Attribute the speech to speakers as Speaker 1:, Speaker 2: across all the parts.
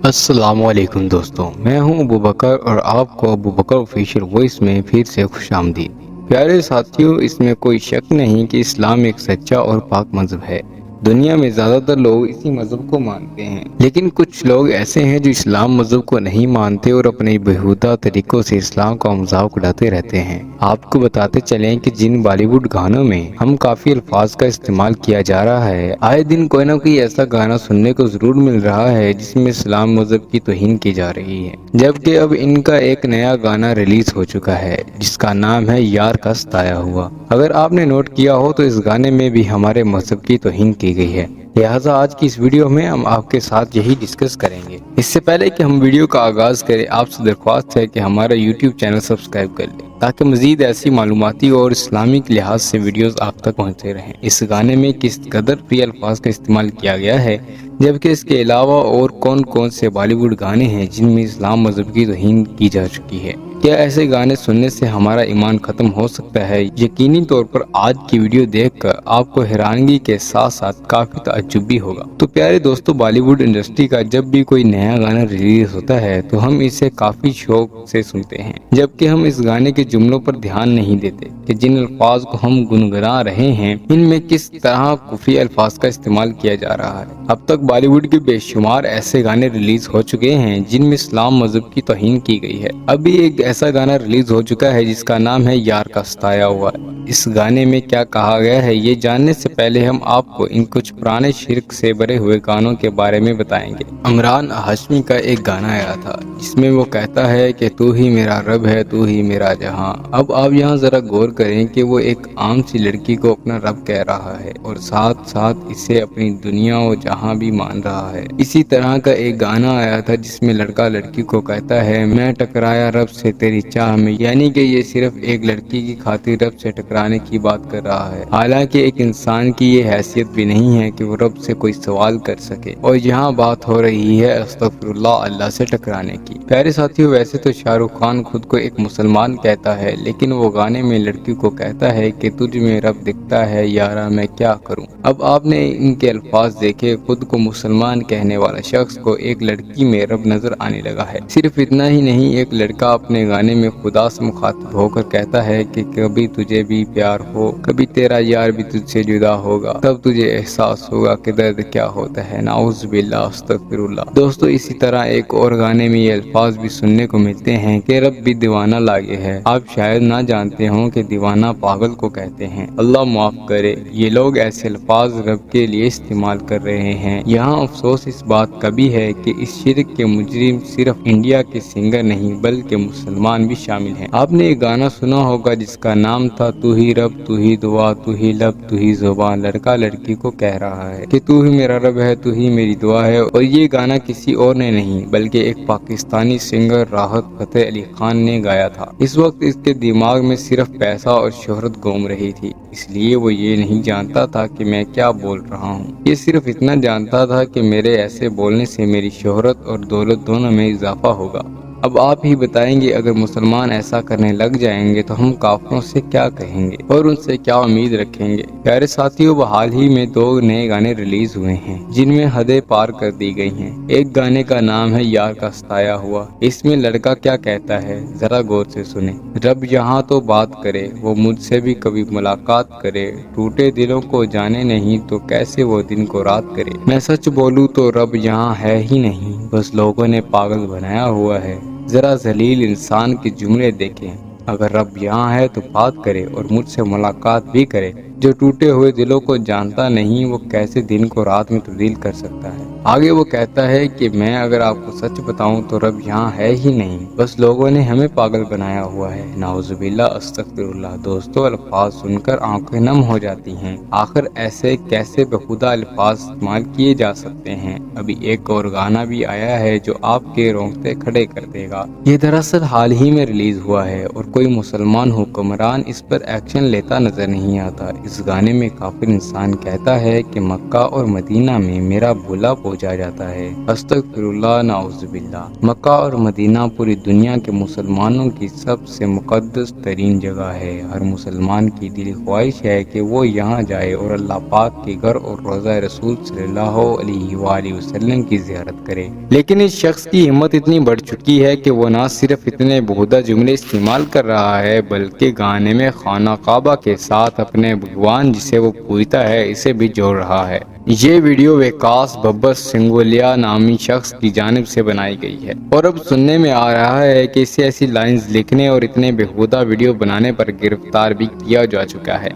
Speaker 1: السلام علیکم دوستوں، میں ہوں ابو بکر اور آپ کو ابو بکر آفیشیل وائس میں پھر سے خوش آمدید۔ پیارے ساتھیوں، اس میں کوئی شک نہیں کہ اسلام ایک سچا اور پاک مذہب ہے۔ دنیا میں زیادہ تر لوگ اسی مذہب کو مانتے ہیں، لیکن کچھ لوگ ایسے ہیں جو اسلام مذہب کو نہیں مانتے اور اپنے بیہودہ طریقوں سے اسلام کا مذاق اڑاتے رہتے ہیں۔ آپ کو بتاتے چلیں کہ جن بالی ووڈ گانوں میں ہم کافی الفاظ کا استعمال کیا جا رہا ہے، آئے دن کوئی نہ کوئی ایسا گانا سننے کو ضرور مل رہا ہے جس میں اسلام مذہب کی توہین کی جا رہی ہے، جبکہ اب ان کا ایک نیا گانا ریلیز ہو چکا ہے جس کا نام ہے یار کا ستایا ہوا۔ اگر آپ نے نوٹ کیا ہو تو اس گانے میں بھی ہمارے مذہب کی توہین کی گئی ہے، لہٰذا آج کی اس ویڈیو میں ہم آپ کے ساتھ یہی ڈسکس کریں گے۔ اس سے پہلے کہ ہم ویڈیو کا آغاز کریں، آپ سے درخواست ہے کہ ہمارا یوٹیوب چینل سبسکرائب کر لیں تاکہ مزید ایسی معلوماتی اور اسلامک لحاظ سے ویڈیوز آپ تک پہنچتے رہیں۔ اس گانے میں کس قدر فری الفاظ کا استعمال کیا گیا ہے، جبکہ اس کے علاوہ اور کون سے بالی ووڈ گانے ہیں جن میں اسلام مذہب کی توہین کی جا چکی ہے۔ کیا ایسے گانے سننے سے ہمارا ایمان ختم ہو سکتا ہے؟ یقینی طور پر آج کی ویڈیو دیکھ کر آپ کو حیرانگی کے ساتھ ساتھ کافی تعجب بھی ہوگا۔ تو پیارے دوستو، بالی ووڈ انڈسٹری کا جب بھی کوئی نیا گانا ریلیز ہوتا ہے تو ہم اسے کافی شوق سے سنتے ہیں، جبکہ ہم اس گانے کے جملوں پر دھیان نہیں دیتے کہ جن الفاظ کو ہم گنگنا رہے ہیں ان میں کس طرح کفری الفاظ کا استعمال کیا جا رہا ہے۔ اب تک بالی ووڈ کے بے شمار ایسے گانے ریلیز ہو چکے ہیں جن میں اسلام مذہب کی توہین کی گئی ہے۔ ابھی ایک ایسا گانا ریلیز ہو چکا ہے جس کا نام ہے یار کا ستایا ہوا۔ اس گانے میں کیا کہا گیا ہے یہ جاننے سے پہلے ہم آپ کو ان کچھ پرانے شرک سے بھرے ہوئے گانوں کے بارے میں بتائیں گے۔ عمران ہاشمی کا ایک گانا آیا تھا جس میں وہ کہتا ہے کہ تو ہی میرا رب ہے، تو ہی میرا جہاں۔ اب آپ یہاں ذرا غور کریں کہ وہ ایک عام سی لڑکی کو اپنا رب کہہ رہا ہے اور ساتھ ساتھ اسے اپنی دنیا و جہاں بھی مان رہا ہے۔ اسی طرح کا ایک گانا آیا تھا جس میں لڑکا لڑکی کو کہتا ہے میں ٹکرایا رب سے تیری چاہ میں، یعنی کہ یہ صرف ایک لڑکی کی خاطر رب سے ٹکرانے کی بات کر رہا ہے، حالانکہ ایک انسان کی یہ حیثیت بھی نہیں ہے کہ وہ رب سے کوئی سوال کر سکے، اور یہاں بات ہو رہی ہے استغفر اللہ سے ٹکرانے کی۔ پیارے ساتھیوں، ویسے تو شاہ رخ خان خود کو ایک مسلمان کہتا ہے، لیکن وہ گانے میں لڑکی کو کہتا ہے کہ تجھ میں رب دکھتا ہے یارا میں کیا کروں۔ اب آپ نے ان کے الفاظ دیکھے، خود کو مسلمان کہنے والا شخص کو ایک لڑکی میں رب نظر آنے لگا ہے۔ صرف اتنا ہی نہیں، ایک لڑکا اپنے گانے میں خدا سے مخاطب ہو کر کہتا ہے کہ کبھی تجھے بھی پیار ہو، کبھی تیرا یار بھی تجھ سے جدا ہوگا، تب تجھے احساس ہوگا کہ درد کیا ہوتا ہے، نعوذ باللہ استغفر اللہ۔ دوستو، اسی طرح ایک اور گانے میں یہ الفاظ بھی سننے کو ملتے ہیں کہ رب بھی دیوانہ لاگے ہے۔ آپ شاید نہ جانتے ہوں کہ دیوانہ پاگل کو کہتے ہیں، اللہ معاف کرے۔ یہ لوگ ایسے الفاظ رب کے لیے استعمال کر رہے ہیں۔ یہاں افسوس اس بات کا بھی ہے کہ اس شرک کے مجرم صرف انڈیا کے سنگر نہیں بلکہ مسلمان بھی شامل ہیں۔ آپ نے ایک گانا سنا ہوگا جس کا نام تھا تو ہی رب، تو ہی دعا، تو ہی لب، تو ہی زبان۔ لڑکا لڑکی کو کہہ رہا ہے کہ تو ہی میرا رب ہے، تو ہی میری دعا ہے، اور یہ گانا کسی اور نے نہیں بلکہ ایک پاکستانی سنگر راحت فتح علی خان نے گایا تھا۔ اس وقت اس کے دماغ میں صرف پیسہ اور شہرت گھوم رہی تھی، اس لیے وہ یہ نہیں جانتا تھا کہ میں کیا بول رہا ہوں۔ یہ صرف اتنا جانتا تھا کہ میرے ایسے بولنے سے میری شہرت اور دولت دونوں میں اضافہ ہوگا۔ اب آپ ہی بتائیں گے، اگر مسلمان ایسا کرنے لگ جائیں گے تو ہم کافروں سے کیا کہیں گے اور ان سے کیا امید رکھیں گے؟ پیارے ساتھیوں، حال ہی میں 2 نئے گانے ریلیز ہوئے ہیں جن میں حدیں پار کر دی گئی ہیں۔ ایک گانے کا نام ہے یار کا ستایا ہوا۔ اس میں لڑکا کیا کہتا ہے، ذرا غور سے سنیں۔ رب یہاں تو بات کرے، وہ مجھ سے بھی کبھی ملاقات کرے، ٹوٹے دلوں کو جانے نہیں تو کیسے وہ دن کو رات کرے۔ میں سچ بولوں تو رب یہاں ہے ہی نہیں، بس لوگوں نے پاگل بنایا ہوا ہے۔ ذرا ذلیل انسان کے جملے دیکھیں، اگر رب یہاں ہے تو بات کرے اور مجھ سے ملاقات بھی کرے۔ جو ٹوٹے ہوئے دلوں کو جانتا نہیں وہ کیسے دن کو رات میں تبدیل کر سکتا ہے۔ آگے وہ کہتا ہے کہ میں اگر آپ کو سچ بتاؤں تو رب یہاں ہے ہی نہیں، بس لوگوں نے ہمیں پاگل بنایا ہوا ہے، نعوذ باللہ استغفر اللہ۔ دوستو، الفاظ سن کر آنکھیں نم ہو جاتی ہیں، آخر ایسے کیسے بخدا الفاظ استعمال کیے جا سکتے ہیں۔ ابھی ایک اور گانا بھی آیا ہے جو آپ کے رونگٹے کھڑے کر دے گا۔ یہ دراصل حال ہی میں ریلیز ہوا ہے اور کوئی مسلمان حکمران اس پر ایکشن لیتا نظر نہیں آتا۔ اس گانے میں کافر انسان کہتا ہے کہ مکہ اور مدینہ میں میرا بھولا پہنچا جاتا ہے۔ استغفراللہ، نعوذ باللہ۔ مکہ اور مدینہ پوری دنیا کے مسلمانوں کی سب سے مقدس ترین جگہ ہے۔ ہر مسلمان کی دلی خواہش ہے کہ وہ یہاں جائے اور اللہ پاک کے گھر اور روضہ رسول صلی اللہ علیہ وآلہ وسلم کی زیارت کرے، لیکن اس شخص کی ہمت اتنی بڑھ چکی ہے کہ وہ نہ صرف اتنے بہودہ جملے استعمال کر رہا ہے بلکہ گانے میں خانہ کعبہ کے ساتھ اپنے بھگوان جسے وہ پوجتا ہے اسے بھی جوڑ رہا ہے۔ یہ ویڈیو وکاس بھبت سنگولیا نامی شخص کی جانب سے بنائی گئی ہے اور اب سننے میں آ رہا ہے کہ اسے ایسی لائنز لکھنے اور اتنے بےہودہ ویڈیو بنانے پر گرفتار بھی کیا جا چکا ہے،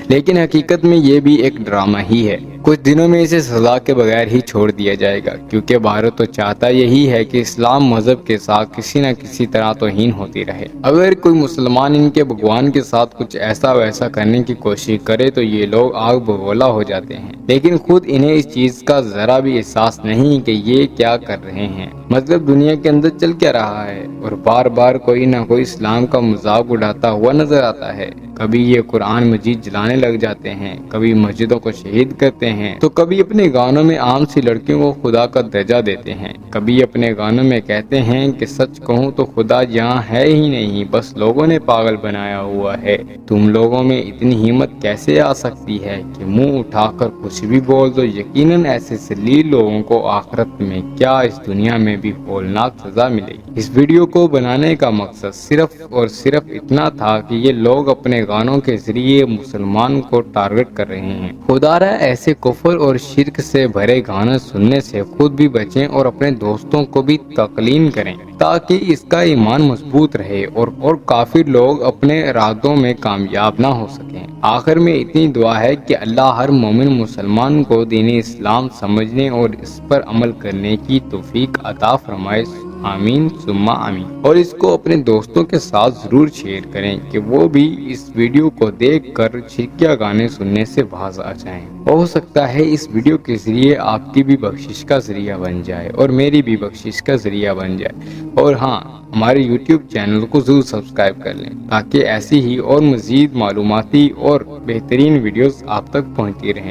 Speaker 1: لیکن حقیقت میں یہ بھی ایک ڈرامہ ہی ہے۔ کچھ دنوں میں اسے سزا کے بغیر ہی چھوڑ دیا جائے گا، کیونکہ بھارت تو چاہتا یہی ہے کہ اسلام مذہب کے ساتھ کسی نہ کسی طرح توہین ہوتی رہے۔ اگر کوئی مسلمان ان کے بھگوان کے ساتھ کچھ ایسا ویسا کرنے کی کوشش کرے تو یہ لوگ آگ بگولا ہو جاتے ہیں، لیکن خود انہیں اس چیز کا ذرا بھی احساس نہیں کہ یہ کیا کر رہے ہیں، مطلب دنیا کے اندر چل کیا رہا ہے، اور بار بار کوئی نہ کوئی اسلام کا مذاق اڑاتا ہوا نظر آتا ہے۔ کبھی یہ قرآن مجید جلانے لگ جاتے ہیں، کبھی مسجدوں کو شہید کرتے ہیں، تو کبھی اپنے گانوں میں عام سی لڑکیوں کو خدا کا درجہ دیتے ہیں، کبھی اپنے گانوں میں کہتے ہیں کہ سچ کہوں تو خدا یہاں ہے ہی نہیں، بس لوگوں نے پاگل بنایا ہوا ہے۔ تم لوگوں میں اتنی ہمت کیسے آ سکتی ہے کہ منہ اٹھا کر کچھ بھی بول دو؟ یقیناً ایسے ذلیل لوگوں کو آخرت میں کیا اس دنیا میں بھی ہولناک سزا ملے گی۔ اس ویڈیو کو بنانے کا مقصد صرف اور صرف اتنا تھا کہ یہ لوگ اپنے گانوں کے ذریعے مسلمان کو ٹارگٹ کر رہے ہیں۔ خدا را ایسے کفر اور شرک سے بھرے گانے سننے سے خود بھی بچیں اور اپنے دوستوں کو بھی تلقین کریں تاکہ اس کا ایمان مضبوط رہے اور کافر لوگ اپنے ارادوں میں کامیاب نہ ہو سکیں۔ آخر میں اتنی دعا ہے کہ اللہ ہر مومن مسلمان کو دین اسلام سمجھنے اور اس پر عمل کرنے کی توفیق عطا فرمائے، آمین ثم آمین۔ اور اس کو اپنے دوستوں کے ساتھ ضرور شیئر کریں کہ وہ بھی اس ویڈیو کو دیکھ کر شرکیہ گانے سننے سے باز آ جائیں۔ ہو سکتا ہے اس ویڈیو کے ذریعے آپ کی بھی بخشش کا ذریعہ بن جائے اور میری بھی بخشش کا ذریعہ بن جائے۔ اور ہاں، ہمارے YouTube چینل کو ضرور سبسکرائب کر لیں تاکہ ایسی ہی اور مزید معلوماتی اور بہترین ویڈیوز آپ تک پہنچتی رہیں۔